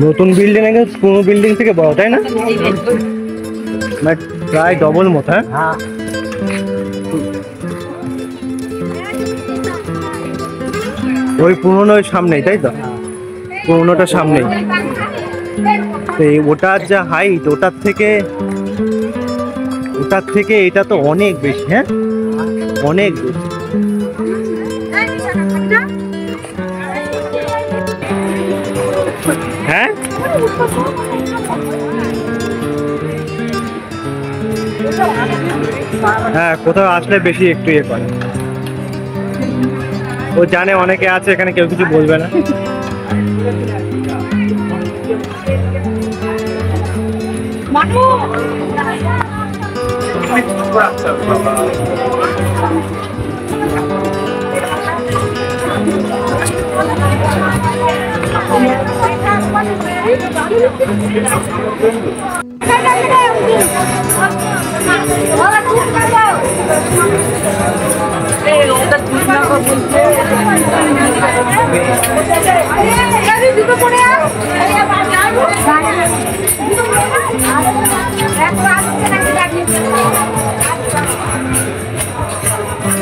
নতুন বিল্ডিং এ পুরো বিল্ডিং থেকে বড়, তাই না? প্রায় ডবল মতো। হ্যাঁ, ওই পুরোনোর সামনেই, তাই তো? পুরোনোটার সামনেই। ওটার যা হাইট, ওটার থেকে এটা তো অনেক বেশি। হ্যাঁ, অনেক বেশি। হ্যাঁ, হ্যাঁ, কোথাও আসলে বেশি একটু ইয়ে করে। ও জানে অনেকে আছে এখানে, কেউ কিছু বলবে না।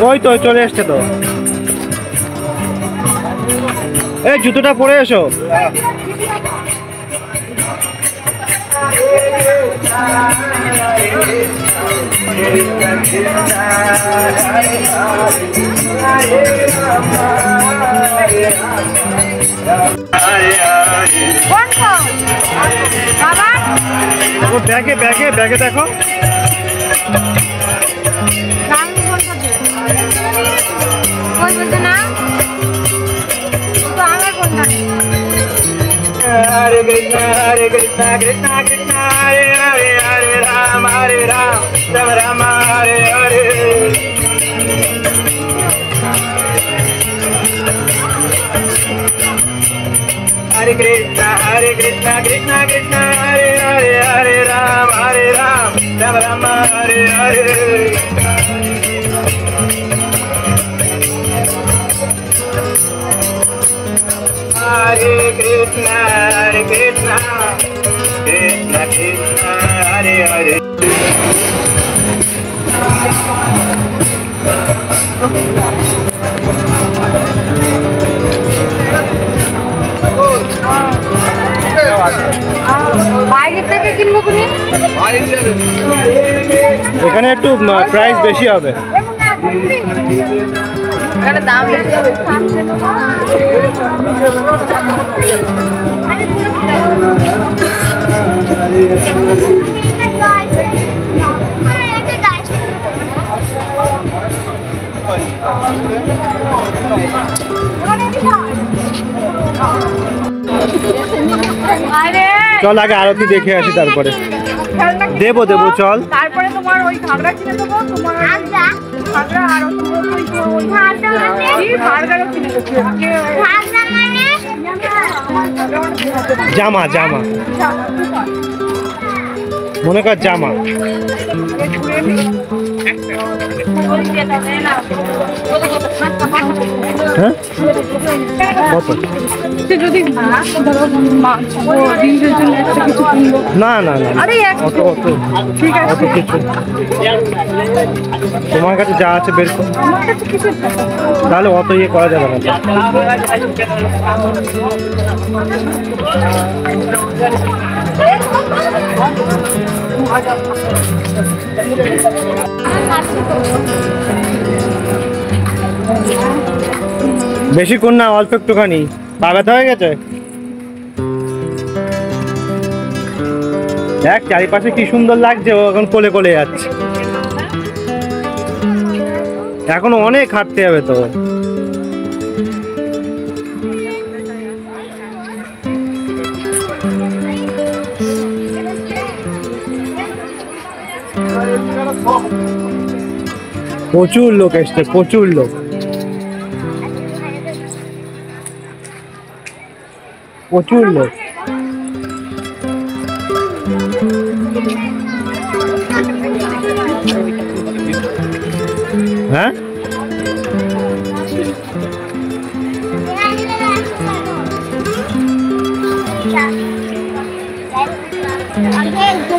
ওই তো চলে এসছে তো। এই জুতোটা পরে এসো। ব্যাগে ব্যাগে ব্যাগে দেখো। Hare Krishna Krishna Krishna Hare Hare Hare Rama Rama Rama Hare Hare। Hare Krishna Krishna Krishna Hare Hare Hare Rama Rama Rama Hare Hare। Hare Krishna Krishna Krishna Hare Hare। এখানে একটু প্রাইস বেশি হবে। দাম বেশি হবে। চল আগে আরতি দেখে আসি, তারপরে দেবো চল। তারপরে তোমার ওই ঘাগরা কিনে দেবো, তোমার ঘাগরা আর জামা জামা মনে কর জামা। হ্যাঁ, না না না, অত অত ঠিক আছে, কিছু তোমার কাছে যা আছে বের করো, তাহলে অত ইয়ে করা যাবে না। বেশিক্ষণ না, অল্প একটুখানি। পা ব্যথা হয়ে গেছে। দেখ চারিপাশে কি সুন্দর লাগছে, ও এখন কোলে কোলে যাচ্ছে। এখন অনেক হাঁটতে হবে তো। প্রচুর লোক এসছে, প্রচুর লোক, প্রচুর লোক। হ্যাঁ,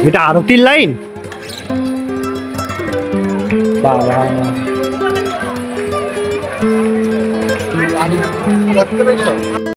এটা আরতির লাইন। বাবা